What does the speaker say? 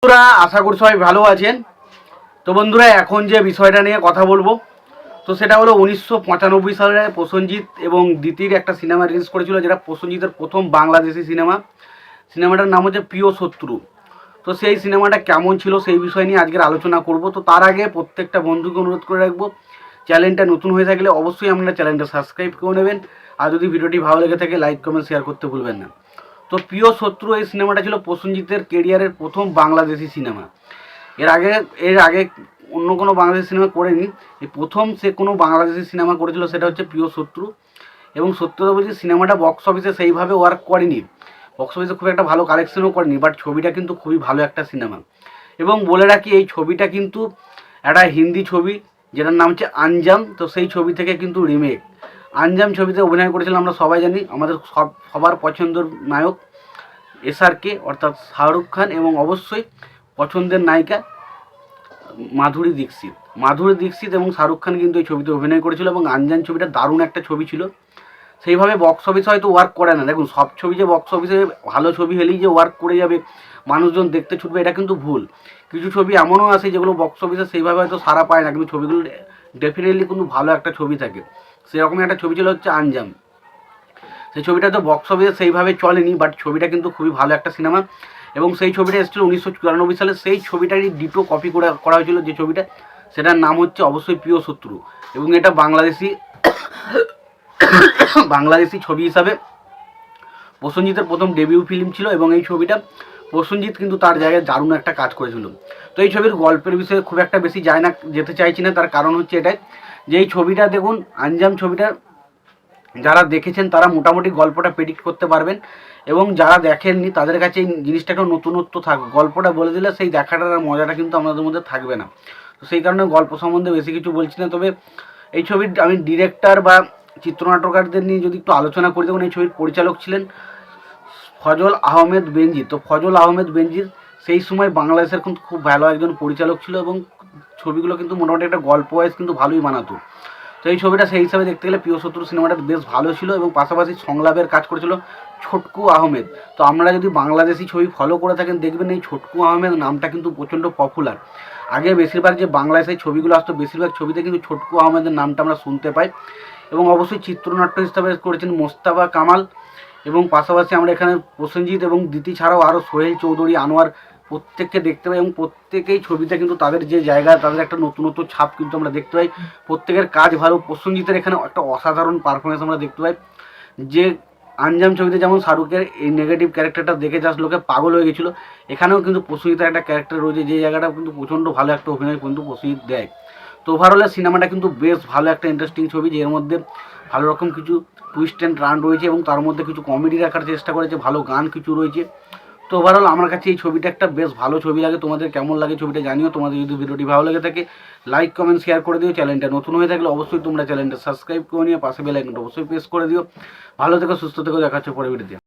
বন্ধুরা আশা করি সবাই ভালো আছেন। তো বন্ধুরা এখন যে বিষয়টা নিয়ে কথা বলবো তো সেটা হলো 1995 সালে প্রসেনজিৎ এবং দিতির একটা সিনেমা রিলিজ করেছিল, যেটা প্রসেনজিতের প্রথম বাংলাদেশি সিনেমাটার নাম হচ্ছে প্রিয় শত্রু। তো সেই সিনেমাটা কেমন ছিল সেই বিষয় নিয়ে আজকের আলোচনা করব। তো তার আগে প্রত্যেকটা বন্ধুকে অনুরোধ করে রাখবো, চ্যানেলটা নতুন হয়ে থাকলে অবশ্যই আপনারা চ্যানেলটা সাবস্ক্রাইব করে নেবেন, আর যদি ভিডিওটি ভালো লেগে থাকে লাইক কমেন্ট শেয়ার করতে ভুলবেন না। তো প্রিয় শত্রু এই সিনেমাটা ছিল প্রসেনজিতের কেরিয়ারের প্রথম বাংলাদেশি সিনেমা। এর আগে অন্য কোনো বাংলাদেশি সিনেমা করেনি, এই প্রথম সে কোনো বাংলাদেশি সিনেমা করেছিল, সেটা হচ্ছে প্রিয় শত্রু। এবং সত্য কথা বলছি, সিনেমাটা বক্স অফিসে সেইভাবে ওয়ার্ক করেনি, বক্স অফিসে খুব একটা ভালো কালেকশনও করেনি, বাট ছবিটা কিন্তু খুবই ভালো একটা সিনেমা। এবং বলে রাখি এই ছবিটা কিন্তু একটা হিন্দি ছবি যেটার নাম হচ্ছে আঞ্জাম। তো সেই ছবি থেকে কিন্তু রিমেক। আঞ্জাম ছবিতে অভিনয় করেছিলাম আমরা সবাই জানি, আমাদের সবার পছন্দের নায়ক SRK অর্থাৎ শাহরুখ খান, এবং অবশ্যই পছন্দের নায়িকা মাধুরী দীক্ষিত এবং শাহরুখ খান কিন্তু এই ছবিতে অভিনয় করেছিল। এবং আঞ্জাম ছবিটা দারুণ একটা ছবি ছিল, সেইভাবে বক্স অফিসে হয়তো ওয়ার্ক করে না। দেখুন, সব ছবি যে বক্স অফিসে ভালো ছবি হলেই যে ওয়ার্ক করে যাবে, মানুষজন দেখতে ছুটবে, এটা কিন্তু ভুল। কিছু ছবি এমনও আছে যেগুলো বক্স অফিসে সেইভাবে হয়তো সারা পায় না, কিন্তু ছবিগুলো ডেফিনেটলি কিন্তু ভালো একটা ছবি থাকে। সেরকমই একটা ছবি ছিল হচ্ছে আঞ্জাম। সেই ছবিটা তো বক্স অফিসে সেইভাবে চলেনি, বাট ছবিটা কিন্তু খুবই ভালো একটা সিনেমা। এবং সেই ছবিটা এসেছিল 1994 সালে। সেই ছবিটারই ডিটো কপি করা হয়েছিল যে ছবিটা, সেটার নাম হচ্ছে অবশ্যই প্রিয় শত্রু। এবং এটা বাংলাদেশি ছবি হিসাবে প্রসেনজিতের প্রথম ডেবিউ ফিল্ম ছিল। এবং এই ছবিটা প্রসেনজিৎ কিন্তু তার জায়গায় দারুণ একটা কাজ করেছিল। তো এই ছবির গল্পের বিষয়ে খুব একটা বেশি যেতে চাইছি না, তার কারণ হচ্ছে এটাই যে এই ছবিটা দেখুন, আঞ্জাম ছবিটা যারা দেখেছেন তারা মোটামুটি গল্পটা প্রেডিক্ট করতে পারবেন, এবং যারা দেখেননি তাদের কাছে এই জিনিসটা একটু নতুনত্ব থাকবে। গল্পটা বলে দিলে সেই দেখাটার মজাটা কিন্তু আমাদের মধ্যে থাকবে না। তো সেই কারণে গল্প সম্বন্ধে বেশি কিছু বলছি না। তবে এই ছবির আমি ডিরেক্টর বা চিত্রনাট্যকারদের নিয়ে যদি একটু আলোচনা করি, দেখুন এই ছবির পরিচালক ছিলেন ফজল আহমেদ বেনজির। তো ফজল আহমেদ বেনজির সেই সময় বাংলাদেশের কিন্তু খুব ভালো একজন পরিচালক ছিল, এবং ছবিগুলো কিন্তু মোটামুটি একটা গল্প ওয়াইজ কিন্তু ভালোই বানাতো। তো এই ছবিটা সেই হিসাবে দেখতে গেলে প্রিয় শত্রু সিনেমাটা বেশ ভালো ছিল। এবং পাশাপাশি সংলাপের কাজ করেছিল ছোটকু আহমেদ। তো আমরা যদি বাংলাদেশি ছবি ফলো করে থাকেন, দেখবেন এই ছোটকু আহমেদ নামটা কিন্তু প্রচণ্ড পপুলার। আগে বেশিরভাগ যে বাংলাদেশের ছবিগুলো আসতো, বেশিরভাগ ছবিতে কিন্তু ছোটকু আহমেদের নামটা আমরা শুনতে পাই। এবং অবশ্যই চিত্রনাট্য হিসাবে করেছেন মোস্তফা কামাল। এবং পাশাপাশি আমরা এখানে প্রসেনজিৎ এবং দিতি ছাড়াও আরও সোহেল চৌধুরী, আনোয়ার প্রত্যেককে দেখতে পাই। এবং প্রত্যেকেই ছবিতে কিন্তু তাদের যে জায়গা, তাদের একটা নতুনত্ব ছাপ কিন্তু আমরা দেখতে পাই। প্রত্যেকের কাজ ভালো। প্রসেনজিতের এখানে একটা অসাধারণ পারফরমেন্স আমরা দেখতে পাই। যে আঞ্জাম ছবিতে যেমন শাহরুখের এই নেগেটিভ ক্যারেক্টারটা দেখে জাস্ট লোকে পাগল হয়ে গেছিলো, এখানেও কিন্তু প্রসেনজিতের একটা ক্যারেক্টার রয়েছে, যে জায়গাটা কিন্তু প্রচণ্ড ভালো একটা অভিনয় কিন্তু প্রসেনজিৎ দেয়। তো ওভারঅলে সিনেমাটা কিন্তু বেশ ভালো একটা ইন্টারেস্টিং ছবি, যে এর মধ্যে ভালো রকম কিছু টুইস্ট অ্যান্ড টার্ন রয়েছে, এবং তার মধ্যে কিছু কমেডি রাখার চেষ্টা করেছে, ভালো গান কিছু রয়েছে। তো ওভারঅল আমার কাছে এই ছবিটা একটা বেশ ভালো ছবি লাগে। তোমাদের কেমন লাগে ছবিটা জানিও। তোমাদের যদি ভিডিওটি ভালো লেগে থাকে লাইক কমেন্ট শেয়ার করে দিও। চ্যানেলটা নতুন হয়ে থাকলে অবশ্যই তোমরা চ্যানেলটা সাবস্ক্রাইব করে নিও, পাশে বেল আইকনটা অবশ্যই প্রেস করে দিও। ভালো থেকো, সুস্থ থেকো, দেখা হচ্ছে পরে ভিডিওতে।